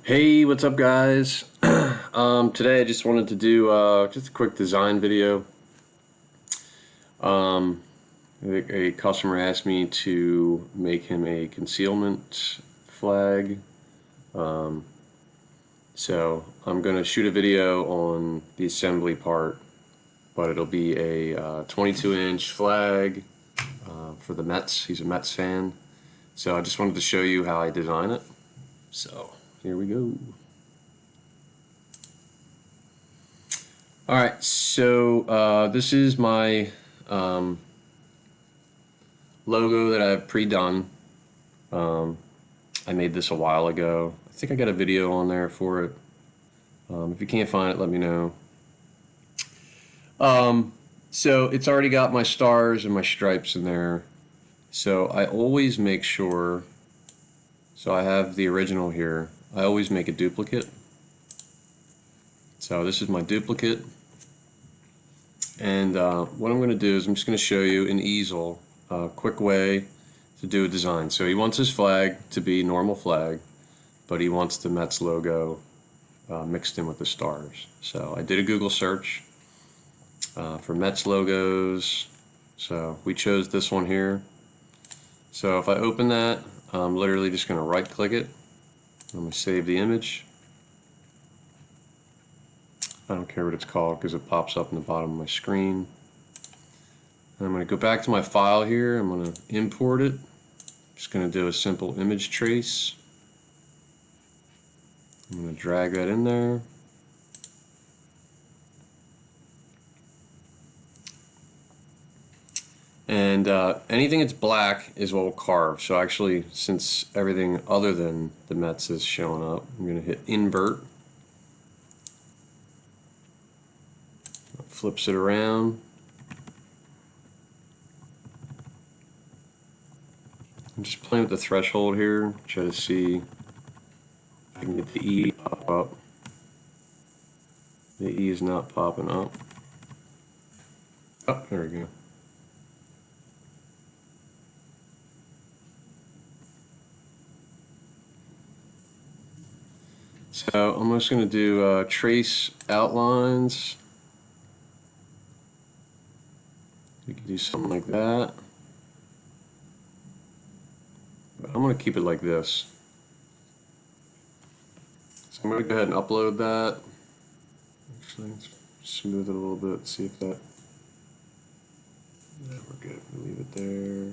Hey, what's up, guys? Today I just wanted to do just a quick design video. Um, a customer asked me to make him a concealment flag. Um, so I'm going to shoot a video on the assembly part, but it'll be a 22-inch flag for the Mets. He's a Mets fan. So I just wanted to show you how I design it. So here we go. All right, so this is my um, logo that I've pre-done. Um, I made this a while ago. I think I got a video on there for it. If you can't find it, let me know. Um, so it's already got my stars and my stripes in there. So I always make sure, so I have the original here. I always make a duplicate. So this is my duplicate. And what I'm going to do is I'm just going to show you in Easel a quick way to do a design. So he wants his flag to be normal flag, but he wants the Mets logo mixed in with the stars. So I did a Google search for Mets logos. So we chose this one here. So if I open that, I'm literally just going to right click it. I'm going to save the image. I don't care what it's called because it pops up in the bottom of my screen. And I'm going to go back to my file here. I'm going to import it. Just going to do a simple image trace. I'm going to drag that in there. And anything that's black is what we'll carve. So actually, since everything other than the Mets is showing up, I'm going to hit invert. Flips it around. I'm just playing with the threshold here, try to see if I can get the E to pop up. The E is not popping up. Oh, there we go. So I'm just going to do trace outlines. We could do something like that. But I'm going to keep it like this. So I'm going to go ahead and upload that. Actually, let's smooth it a little bit, see if that... Yeah, we're good. We'll leave it there.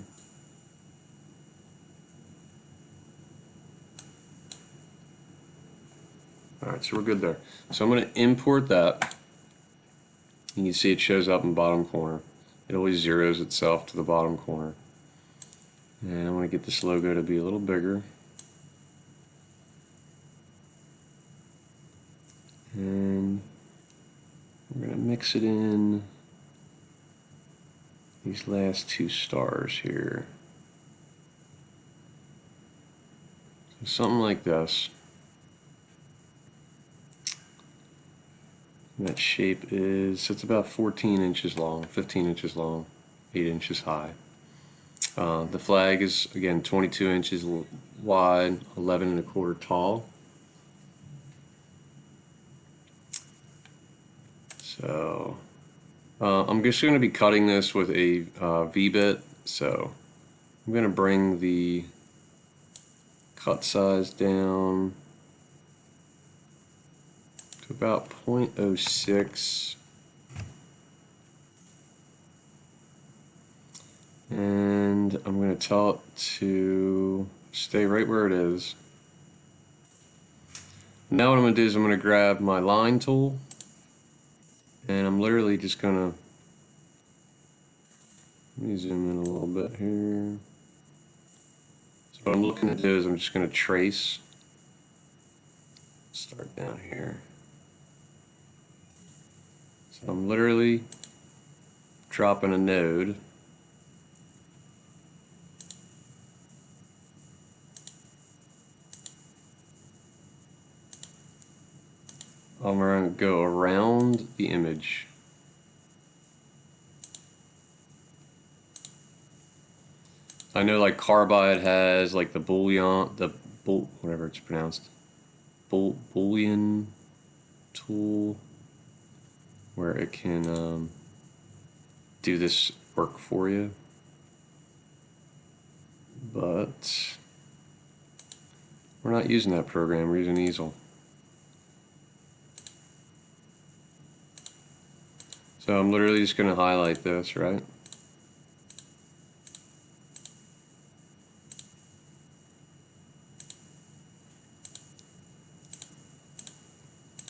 Alright, so we're good there. So I'm going to import that. You can see it shows up in the bottom corner. It always zeroes itself to the bottom corner. And I want to get this logo to be a little bigger. And we're going to mix it in these last two stars here. So something like this. And that shape is, it's about 14 inches long, 15 inches long, 8 inches high. The flag is, again, 22 inches wide, 11 1/4 tall. So I'm just going to be cutting this with a V-bit. So I'm going to bring the cut size down to about 0.06. And I'm going to tell it to stay right where it is. Now what I'm going to do is I'm going to grab my line tool, and I'm literally just going to, let me zoom in a little bit here. So what I'm looking to do is I'm just going to trace, start down here. So I'm literally dropping a node. I'm going to go around the image. I know like Carbide has like the whatever it's pronounced, Boolean tool where it can do this work for you, but we're not using that program, we're using Easel. So I'm literally just going to highlight this, right?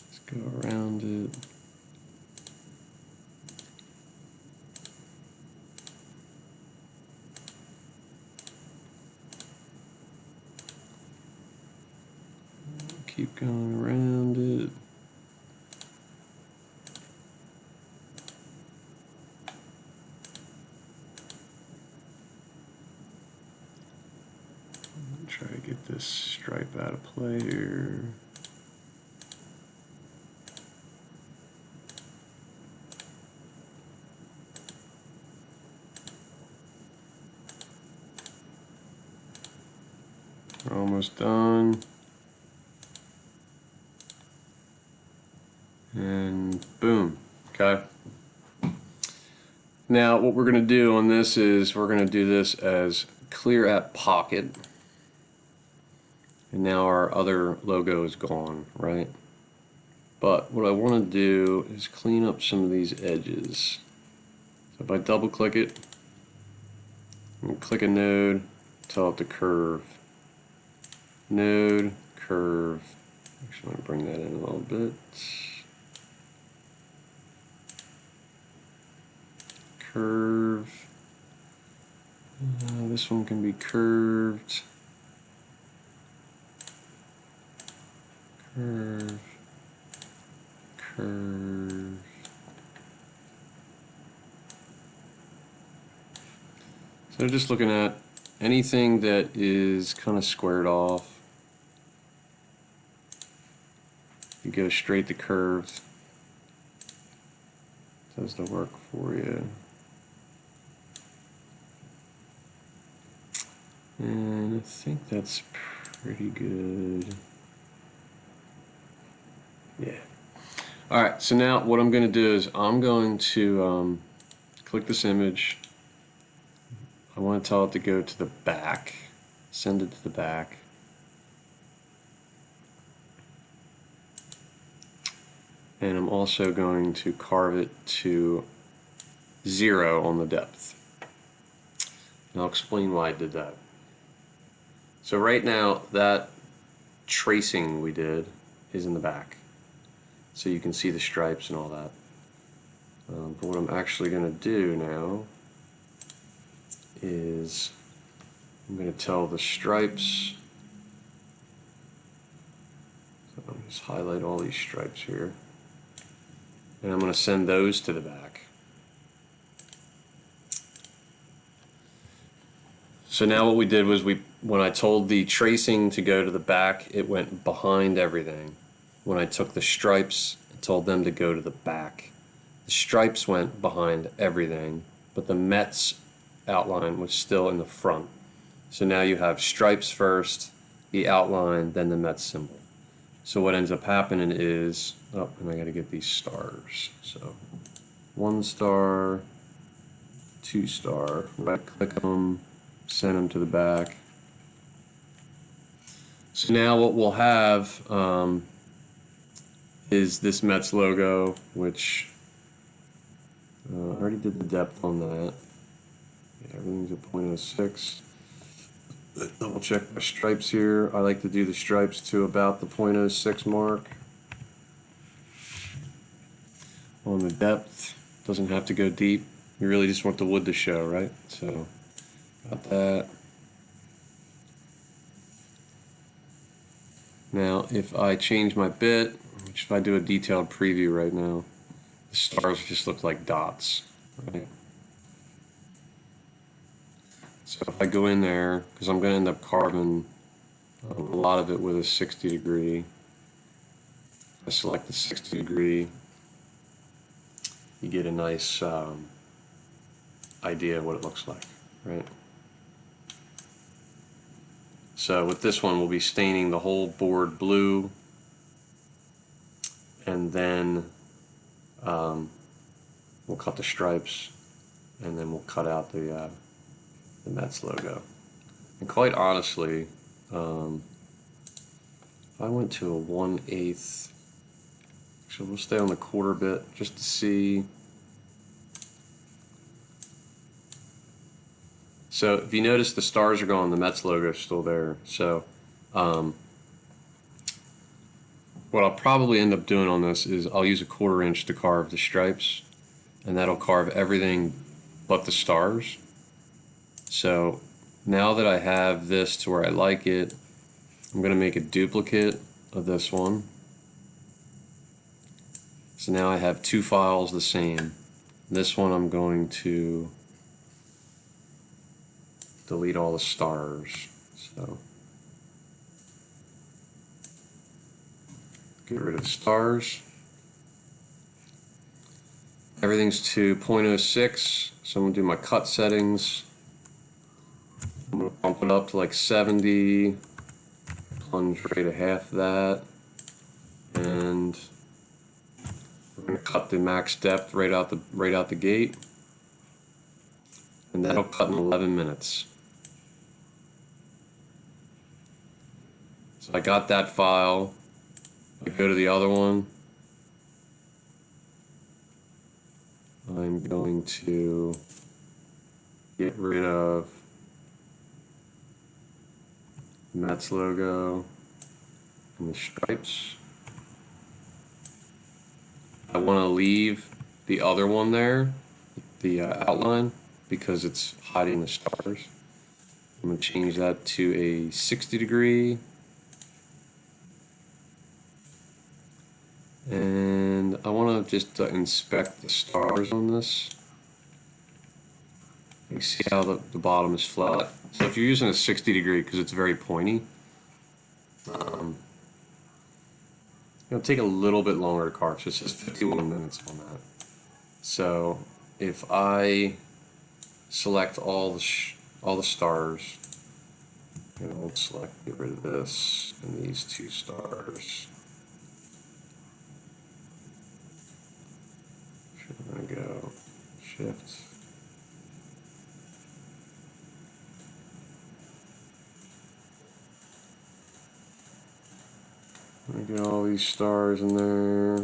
Let's go around it. Keep going around it. Try to get this stripe out of play here. We're almost done. And boom. Okay. Now what we're going to do on this is we're going to do this as clear at pocket. And now our other logo is gone, right? But what I want to do is clean up some of these edges. So if I double click it, and click a node, tell it to curve. Node, curve. Actually, I'm going to bring that in a little bit. Curve. This one can be curved. Curve. Curve. So just looking at anything that is kind of squared off. You go straight to curved. Does the work for you. And I think that's pretty good. Yeah. Alright, so now what I'm going to do is I'm going to click this image. I want to tell it to go to the back. Send it to the back. And I'm also going to carve it to 0 on the depth. And I'll explain why I did that. So right now, that tracing we did is in the back. So you can see the stripes and all that. But what I'm actually going to do now is I'm going to tell the stripes. So I'll just highlight all these stripes here. And I'm going to send those to the back. So now what we did was when I told the tracing to go to the back, it went behind everything. When I took the stripes and told them to go to the back, the stripes went behind everything, but the Mets outline was still in the front. So now you have stripes first, the outline, then the Mets symbol. So what ends up happening is, oh, and I got to get these stars. So 1 star, 2 star, right click them, send them to the back. So now what we'll have is this Mets logo, which I already did the depth on that. Yeah, everything's at 0.06. Double check my stripes here. I like to do the stripes to about the 0.06 mark. On the depth, doesn't have to go deep. You really just want the wood to show, right? So, got that. Now, if I change my bit, which if I do a detailed preview right now, the stars just look like dots, right? So if I go in there, because I'm going to end up carving a lot of it with a 60 degree, I select the 60 degree, you get a nice idea of what it looks like, right? So with this one, we'll be staining the whole board blue and then we'll cut the stripes, and then we'll cut out the Mets logo. And quite honestly, if I went to a 1/8, actually we'll stay on the quarter bit just to see. So if you notice, the stars are gone, the Mets logo is still there. So what I'll probably end up doing on this is I'll use a 1/4 inch to carve the stripes, and that'll carve everything but the stars. So now that I have this to where I like it, I'm going to make a duplicate of this one. So now I have 2 files the same. This one I'm going to delete all the stars. So get rid of the stars. Everything's to 0.06, so I'm going to do my cut settings. I'm going to bump it up to like 70, plunge rate of half that, and we're going to cut the max depth right out the gate, and that'll cut in 11 minutes. So I got that file. I go to the other one. I'm going to get rid of Mets logo and the stripes. I want to leave the other one there, the outline, because it's hiding the stars. I'm going to change that to a 60-degree. And I want to just inspect the stars on this. You see how the bottom is flat. So if you're using a 60-degree, because it's very pointy, it'll take a little bit longer to carve. So it says 51 minutes on that. So if I select all the stars, and we'll get rid of this and these 2 stars. I'm going to go Shift. I'm going to get all these stars in there.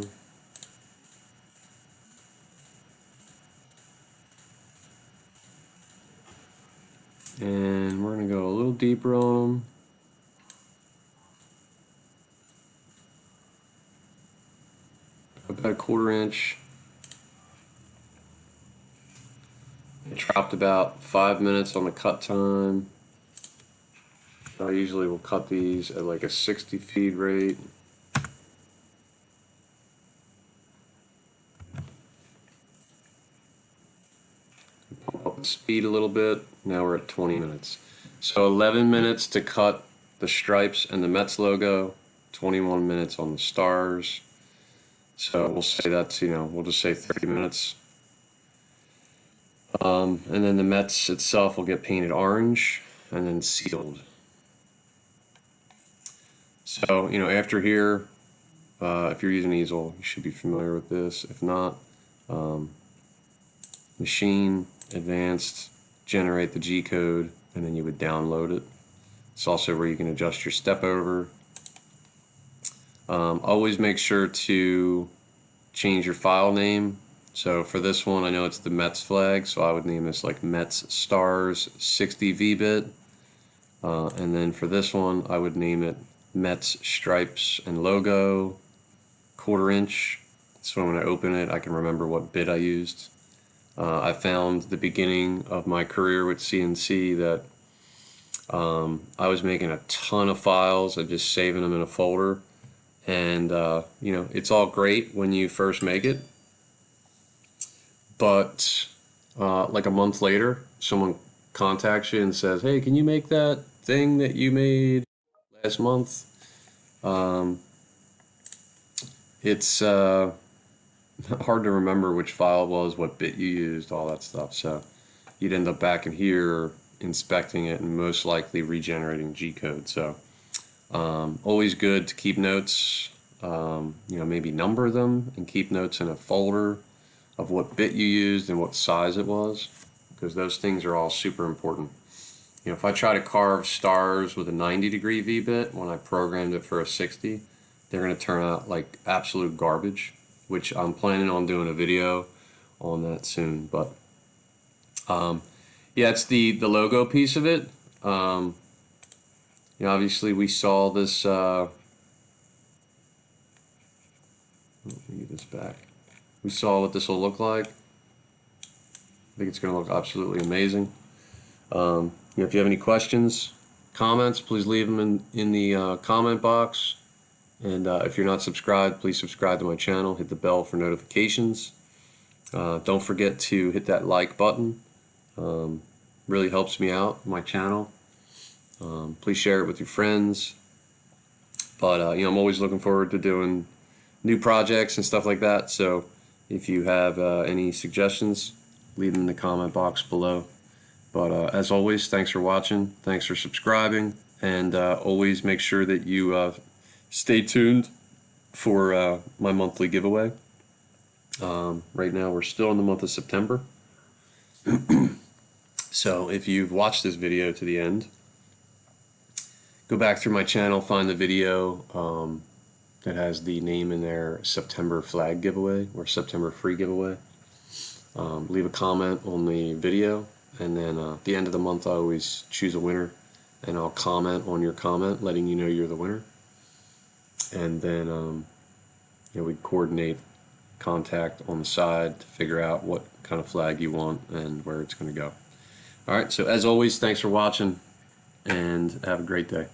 And we're going to go a little deeper on them. About a 1/4 inch. I dropped about 5 minutes on the cut time. I usually will cut these at like a 60 feed rate. Pump up the speed a little bit. Now we're at 20 minutes. So 11 minutes to cut the stripes and the Mets logo, 21 minutes on the stars. So we'll say that's, we'll just say 30 minutes. And then the Mets itself will get painted orange and then sealed. So, after here, if you're using Easel, you should be familiar with this. If not, machine, advanced, generate the G code, and then you would download it. It's also where you can adjust your step over. Always make sure to change your file name. So for this one, I know it's the Mets flag, so I would name this like Mets Stars 60 VBit. And then for this one, I would name it Mets Stripes and Logo 1/4 inch. So when I open it, I can remember what bit I used. I found the beginning of my career with CNC that I was making a ton of files and just saving them in a folder. And, it's all great when you first make it. But like a month later, someone contacts you and says, hey, can you make that thing that you made last month? It's hard to remember which file it was, what bit you used, all that stuff. So you'd end up back in here inspecting it and most likely regenerating G code. So always good to keep notes maybe number them and keep notes in a folder of what bit you used and what size it was, because those things are all super important. If I try to carve stars with a 90-degree V-bit when I programmed it for a 60, they're going to turn out like absolute garbage, which I'm planning on doing a video on that soon. But yeah, it's the logo piece of it. Obviously we saw this. Let me get this back. We saw what this will look like. I think it's going to look absolutely amazing. If you have any questions, comments, please leave them in the comment box. And if you're not subscribed, please subscribe to my channel. Hit the bell for notifications. Don't forget to hit that like button. Really helps me out, my channel. Please share it with your friends. But I'm always looking forward to doing new projects and stuff like that. So if you have any suggestions, leave them in the comment box below. But as always, thanks for watching, thanks for subscribing, and always make sure that you stay tuned for my monthly giveaway. Right now we're still in the month of September. So if you've watched this video to the end, go back through my channel, find the video that has the name in there, September flag giveaway or September free giveaway. Leave a comment on the video, and then at the end of the month I always choose a winner, and I'll comment on your comment letting you know you're the winner. And then we coordinate contact on the side to figure out what kind of flag you want and where it's going to go. Alright, so as always, thanks for watching, and have a great day.